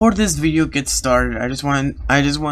Before this video gets started, I just want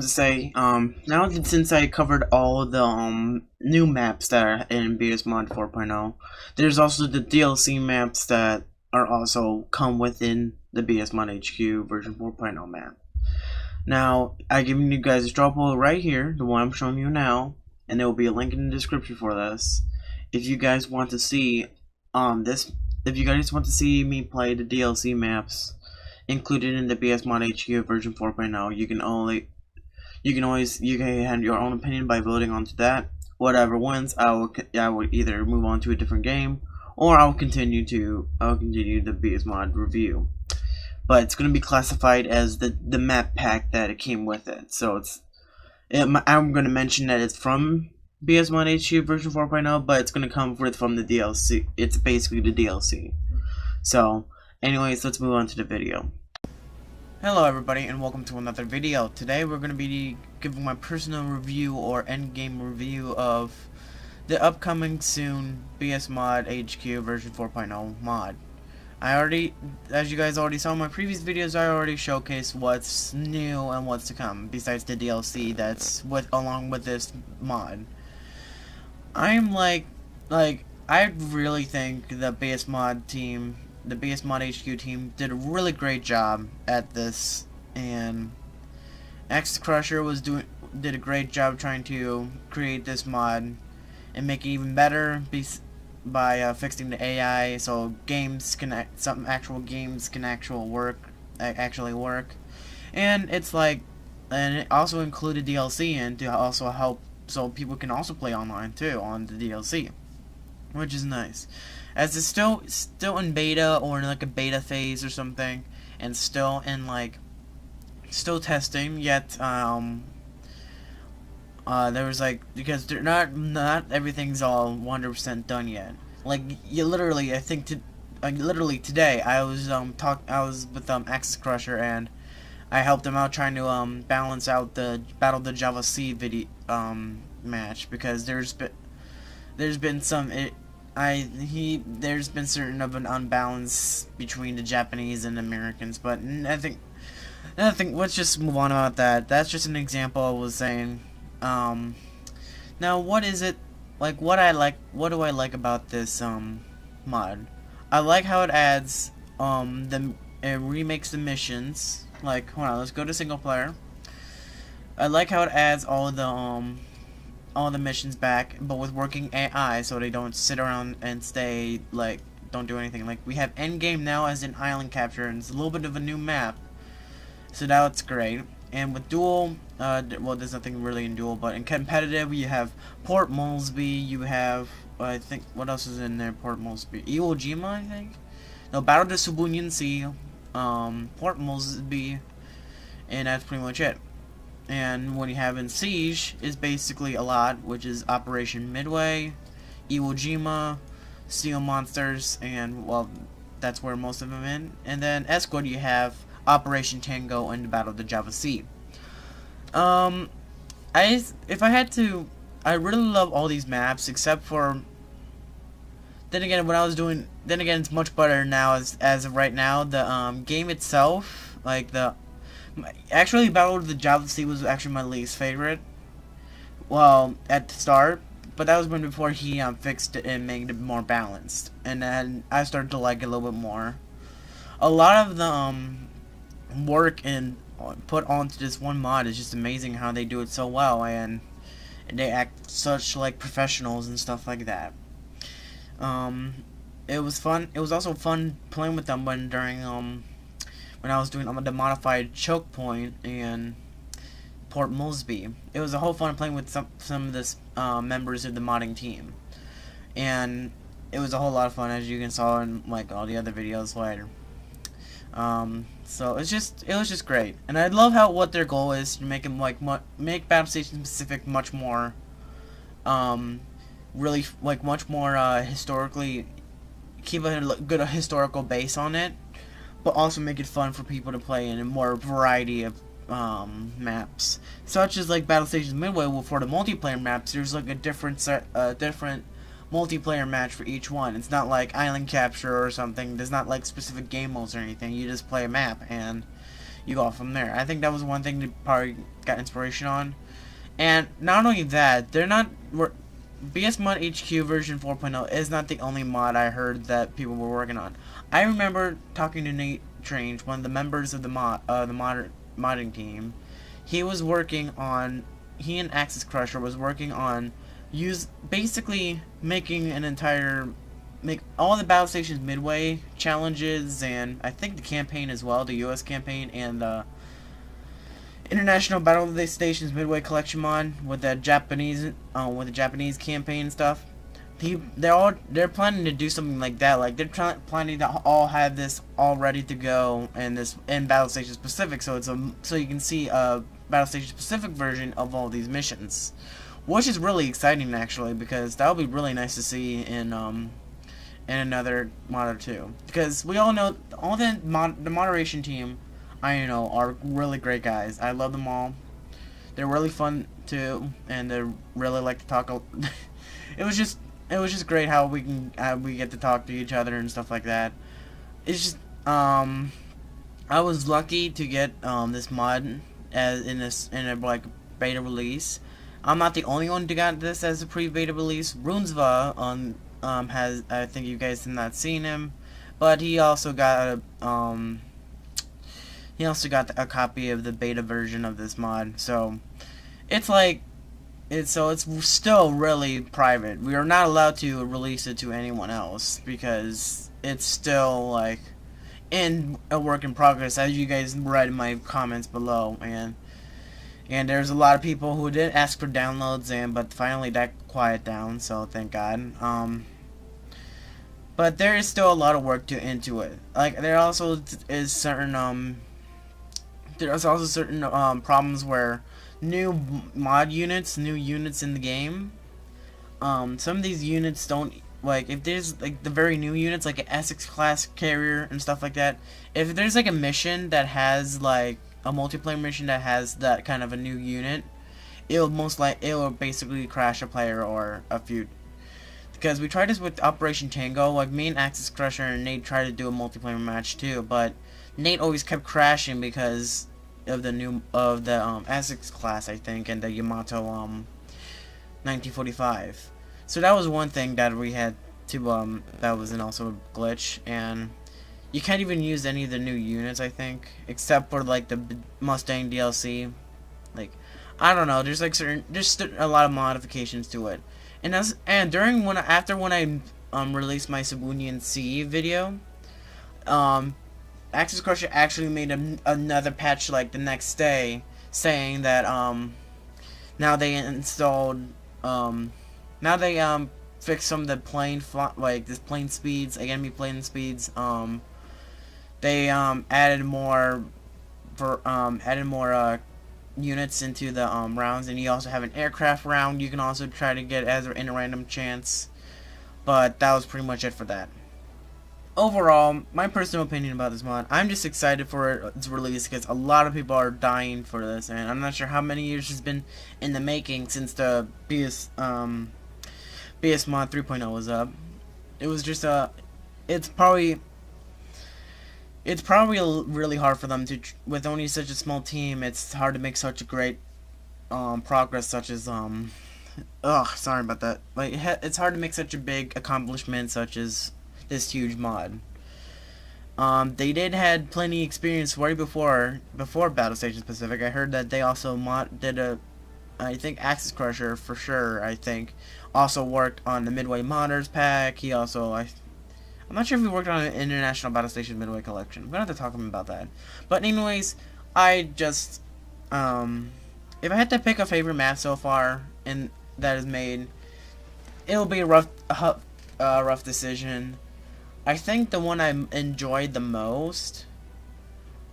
to say, now that since I covered all the new maps that are in BSmod 4.0, there's also the DLC maps that are also come within the BSmodHQ version 4.0 map. Now, I'm giving you guys a straw poll right here, the one I'm showing you now, and there will be a link in the description for this. If you guys want to see if you guys want to see me play the DLC maps included in the BSmodHQ version 4.0, you can have your own opinion by voting onto that. Whatever wins, I will either move on to a different game, or I'll continue the BSmod review. But it's going to be classified as the map pack that it came with it. So I'm going to mention that it's from BSmodHQ version 4.0, but it's going to come from the DLC. It's basically the DLC. So, anyways, let's move on to the video. Hello everybody, and welcome to another video. Today we're going to be giving my personal review or endgame review of the upcoming soon BSmodHQ version 4.0 mod. As you guys already saw in my previous videos, I already showcased what's new and what's to come, besides the DLC that's along with this mod. I really think the BSmodHQ team did a really great job at this, and X Crusher did a great job trying to create this mod and make it even better by fixing the AI so actual games can actually work, and it also included DLC in to also help so people can also play online too on the DLC, which is nice. As it's still in beta or in like a beta phase or something, and still still testing. Yet there was because they're not everything's all 100% done yet. Literally today I was with Axis Crusher, and I helped him out trying to balance out the Battle the Java C video match, because there's been certain of an unbalance between the Japanese and Americans, but I think let's just move on about that. That's just an example I was saying. Now what is it what do I like about this mod? I like how it adds it remakes the missions. Hold on, let's go to single player. I like how it adds all the missions back, but with working AI, so they don't sit around and don't do anything. We have endgame now as an island capture, and it's a little bit of a new map, so that's great. And with duel, well, there's nothing really in duel, but in competitive, you have Port Moresby. You have, I think, what else is in there? Port Moresby, Iwo Jima, I think. No, Battle de Subunion Sea, Port Moresby, and that's pretty much it. And what you have in Siege is basically a lot, which is Operation Midway, Iwo Jima, Steel Monsters, and, well, that's where most of them in. And then Escort, you have Operation Tango and the Battle of the Java Sea. I really love all these maps, except for, then again, it's much better now as of right now. The game itself, actually, Battle of the Java Sea was actually my least favorite. Well, at the start, but that was before he fixed it and made it more balanced, and then I started to like it a little bit more. A lot of the work and put onto this one mod is just amazing how they do it so well, and they act such professionals and stuff like that. It was fun. It was also fun playing with them when I was doing the modified choke point in Port Moresby. It was a whole fun playing with some of the members of the modding team, and it was a whole lot of fun, as you can saw in all the other videos later. So it was just great, and I love what their goal is to make them make Battlestation Pacific much more really much more historically, keep a good historical base on it, but also make it fun for people to play in a more variety of maps, such as Battlestations Midway. Well, for the multiplayer maps, there's a different multiplayer match for each one. It's not like island capture or something. There's not specific game modes or anything. You just play a map, and you go from there. I think that was one thing to probably got inspiration on. And not only that, BSmodHQ version 4.0 is not the only mod I heard that people were working on. I remember talking to Nate Trange, one of the members of the modding team. He and Axis Crusher was working on basically making make all the Battlestations Midway challenges, and I think the campaign as well, the US campaign, and the International Battlestations Midway Collection mod with the Japanese campaign and stuff. They're planning to do something like that. Like they're planning to all have this all ready to go, and this in Battlestations Pacific, so so you can see a Battlestations Pacific version of all these missions, which is really exciting actually, because that would be really nice to see in another mod or two. Because we all know all the moderation team I know are really great guys. I love them all. They're really fun too, and they really like to talk. It was just great how we get to talk to each other and stuff like that. It's just I was lucky to get this mod in a like beta release. I'm not the only one who got this as a pre-beta release. Runesva has, I think you guys have not seen him, but he also got a copy of the beta version of this mod. So it's still really private. We are not allowed to release it to anyone else because it's still like in a work in progress, as you guys read in my comments below, and there's a lot of people who did ask for downloads, but finally that quieted down, so thank God. But there is still a lot of work into it. Like there's also certain problems where new units in the game. Some of these units don't, like, if there's like the very new units like an Essex class carrier and stuff like that. If there's like a mission that has like a multiplayer mission that has that kind of a new unit, it'll basically crash a player or a few. Because we tried this with Operation Tango, like me and Axis Crusher and Nate tried to do a multiplayer match too, but Nate always kept crashing because of the Essex class, I think, and the Yamato 1945. So that was one thing that we had to that was also a glitch, and you can't even use any of the new units, I think, except for like the Mustang DLC. Like, I don't know, there's a lot of modifications to it. And after when I released my Sabunian C video, Axis Crusher actually made another patch like the next day, saying that now they installed now they fixed some of the plane speeds, enemy plane speeds. They added more units into the rounds, and you also have an aircraft round you can also try to get in a random chance. But that was pretty much it for that. Overall, my personal opinion about this mod, I'm just excited for its release because a lot of people are dying for this, and I'm not sure how many years it's been in the making since the BSmod 3.0 was up. It was just it's probably really hard for them to, with only such a small team. It's hard to make such a great progress, such as sorry about that. Like, it's hard to make such a big accomplishment such as this huge mod. They had plenty of experience way before Battlestations Pacific. I heard that they also I think Axis Crusher for sure, I think, also worked on the Midway Modders pack. He also, I'm not sure if he worked on an International Battlestations Midway collection. I'm gonna have to talk to him about that. But anyways, I just if I had to pick a favorite map so far and that is made, it'll be a rough decision. I think the one I enjoyed the most,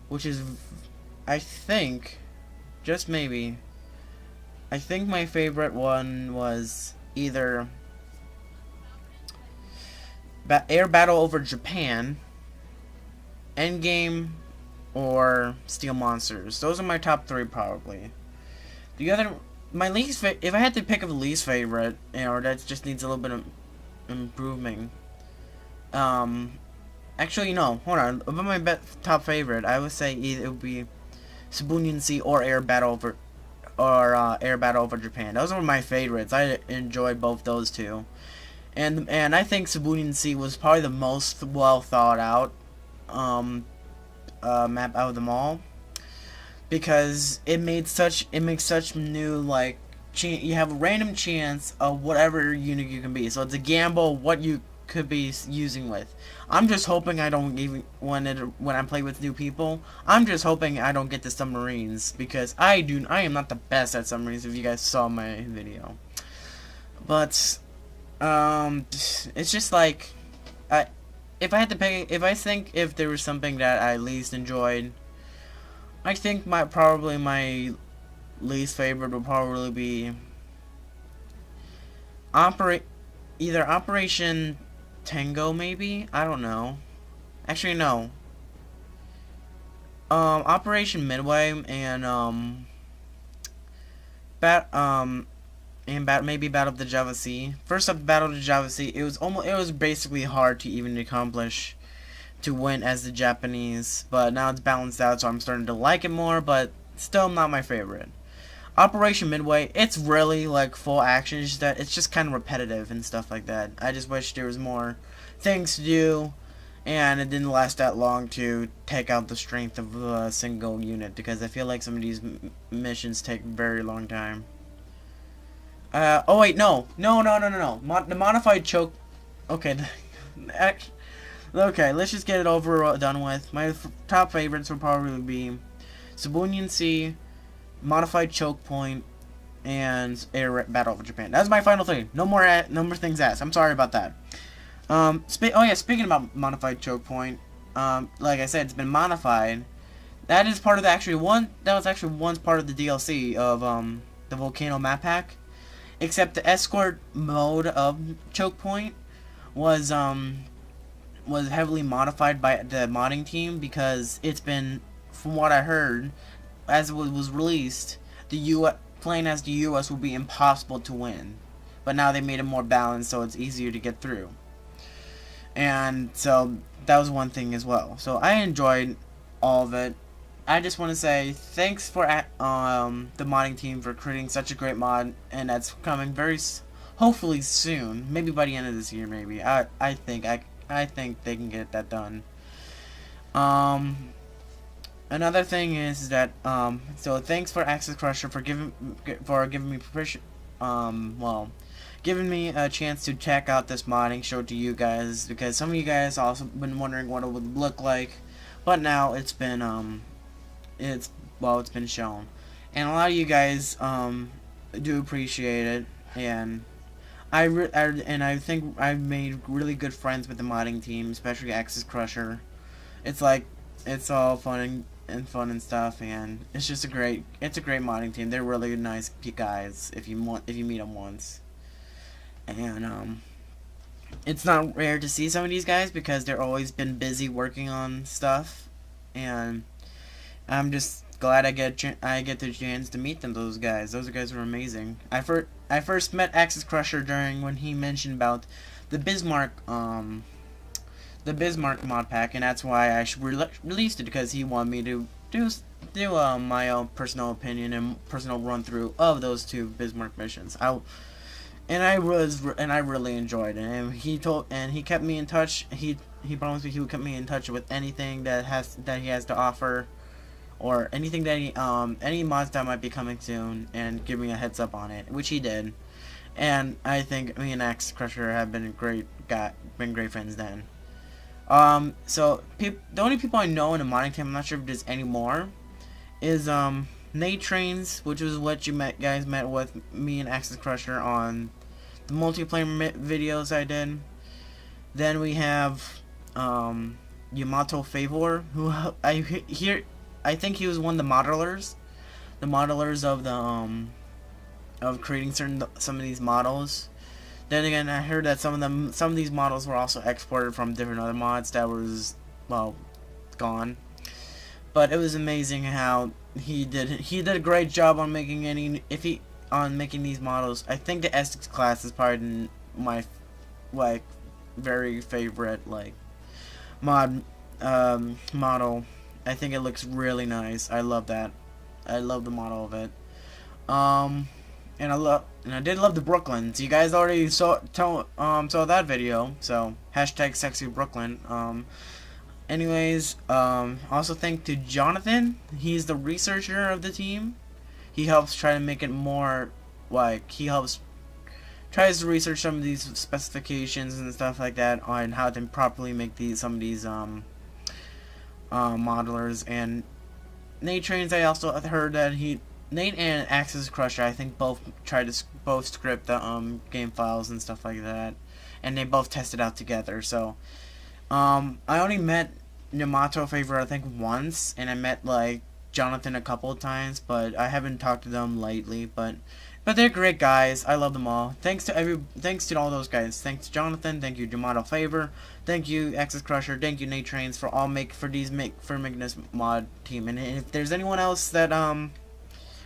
which is, I think, just maybe, I think my favorite one was either Air Battle over Japan, Endgame, or Steel Monsters. Those are my top three probably. My least favorite, if I had to pick a least favorite, or that just needs a little bit of improving. Actually, no, hold on. About my top favorite, I would say it would be Sabunian Sea or Air Battle over Japan. Those were my favorites. I enjoyed both those two, and I think Sabunian Sea was probably the most well thought out map out of them all, because it makes such new, like, you have a random chance of whatever unit you can be. So it's a gamble what you could be using with. I'm just hoping I don't even when I play with new people. I'm just hoping I don't get the submarines, because I am not the best at submarines. If you guys saw my video, but it's just like, if I had to pick, if there was something that I least enjoyed, I think my least favorite would probably be either Operation Tango, maybe? I don't know. Actually, no. Operation Midway and maybe Battle of the Java Sea. First up, Battle of the Java Sea. It was basically hard to even accomplish to win as the Japanese, but now it's balanced out, so I'm starting to like it more, but still not my favorite. Operation Midway, it's really like full action, it's just kind of repetitive and stuff like that. I just wish there was more things to do, and it didn't last that long to take out the strength of a single unit, because I feel like some of these missions take a very long time. Oh wait, no. The modified choke. Okay, okay, let's just get it over done with. My top favorites would probably be Sabunian Sea, Modified Choke Point, and Air Battle over Japan. That's my final three. No more things asked. I'm sorry about that. Speaking about Modified Choke Point, like I said, it's been modified. That is part of that was actually once part of the DLC of the Volcano map pack. Except the escort mode of Choke Point was heavily modified by the modding team, because it's been, from what I heard, as it was released, playing as the US would be impossible to win. But now they made it more balanced, so it's easier to get through. And so that was one thing as well. So I enjoyed all of it. I just want to say thanks for the modding team for creating such a great mod, and that's coming hopefully soon, maybe by the end of this year. Maybe I think they can get that done. Another thing is that so thanks for Axis Crusher for giving me permission, giving me a chance to check out this modding, show it to you guys, because some of you guys also been wondering what it would look like, but now it's been it's been shown, and a lot of you guys do appreciate it, and I think I've made really good friends with the modding team, especially Axis Crusher. It's like, it's all fun and stuff, and it's just a great modding team. They're really nice guys if you meet them once. And it's not rare to see some of these guys, because they're always been busy working on stuff, and I'm just glad I get the chance to meet them. Those guys are amazing. I first met Axis Crusher when he mentioned about the Bismarck mod pack, and that's why I released it, because he wanted me to do my own personal opinion and personal run through of those two Bismarck missions. I really enjoyed it, and he kept me in touch. He promised me he would keep me in touch with anything that he has to offer, or anything that any mods that might be coming soon, and give me a heads up on it, which he did. And I think me and Axis Crusher have been great friends then. So the only people I know in the modding team, I'm not sure if there's any more, is Nate Trains, which was what you guys met with me and Axis Crusher on the multiplayer videos I did. Then we have Yamato Favor, who I think he was one of the modelers of the of creating some of these models. Then again, I heard that some of these models were also exported from different other mods that was, well, gone. But it was amazing how he did a great job on making making these models. I think the Essex class is probably my very favorite model. I think it looks really nice. I love that. I love the model of it. And I did love the Brooklyns. You guys already saw that video, so hashtag sexy Brooklyn. Anyways, also thank to Jonathan. He's the researcher of the team. He helps try to make it more like tries to research some of these specifications and stuff like that on how to properly make some of these modelers. And Nate Trains, I also heard that Nate and Axis Crusher, I think both tried to script the game files and stuff like that, and they both tested out together. So I only met Yamato Favor I think once, and I met like Jonathan a couple of times, but I haven't talked to them lately. But they're great guys. I love them all. Thanks to all those guys. Thanks to Jonathan. Thank you Yamato Favor. Thank you Axis Crusher. Thank you Nate Trains for making this mod team. And if there's anyone else that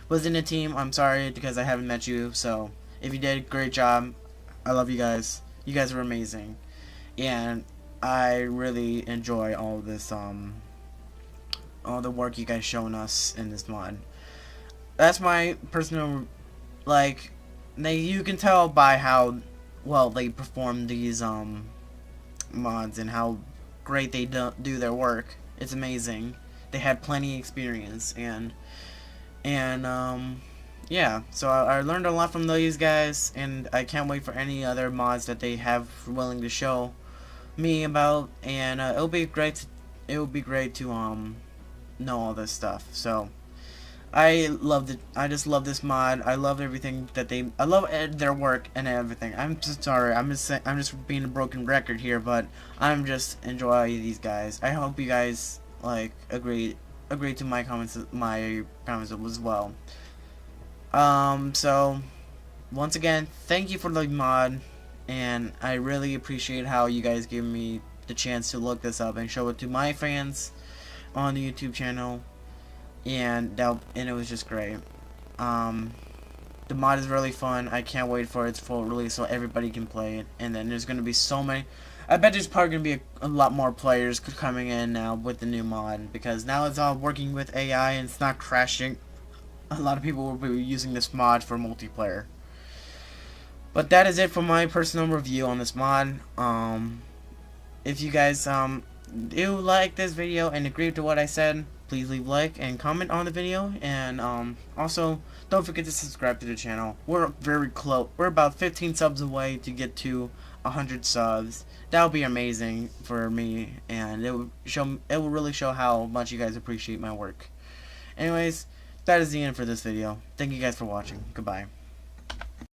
was in the team, I'm sorry because I haven't met you. So if you did, great job. I love you guys. You guys are amazing, and I really enjoy all this all the work you guys shown us in this mod. That's my personal, like, you can tell by how well they perform these mods and how great they do their work. It's amazing. They had plenty of experience, and yeah, so I learned a lot from these guys, and I can't wait for any other mods that they have willing to show me about. And it would be great to know all this stuff. So I just love this mod. I love everything that I love their work and everything. I'm just sorry. I'm just being a broken record here, but I'm just enjoying these guys. I hope you guys like agree to my comments as well. So once again, thank you for the mod, and I really appreciate how you guys gave me the chance to look this up and show it to my fans on the YouTube channel, and it was just great. The mod is really fun. I can't wait for its full release so everybody can play it. And then there's gonna be so many. I bet there's probably gonna be a lot more players coming in now with the new mod, because now it's all working with AI and it's not crashing. A lot of people will be using this mod for multiplayer. But that is it for my personal review on this mod. If you guys do like this video and agree to what I said, please leave a like and comment on the video. And also don't forget to subscribe to the channel. We're very close. We're about 15 subs away to get to 100 subs. That would be amazing for me, and it will really show how much you guys appreciate my work. Anyways, that is the end for this video. Thank you guys for watching. Goodbye.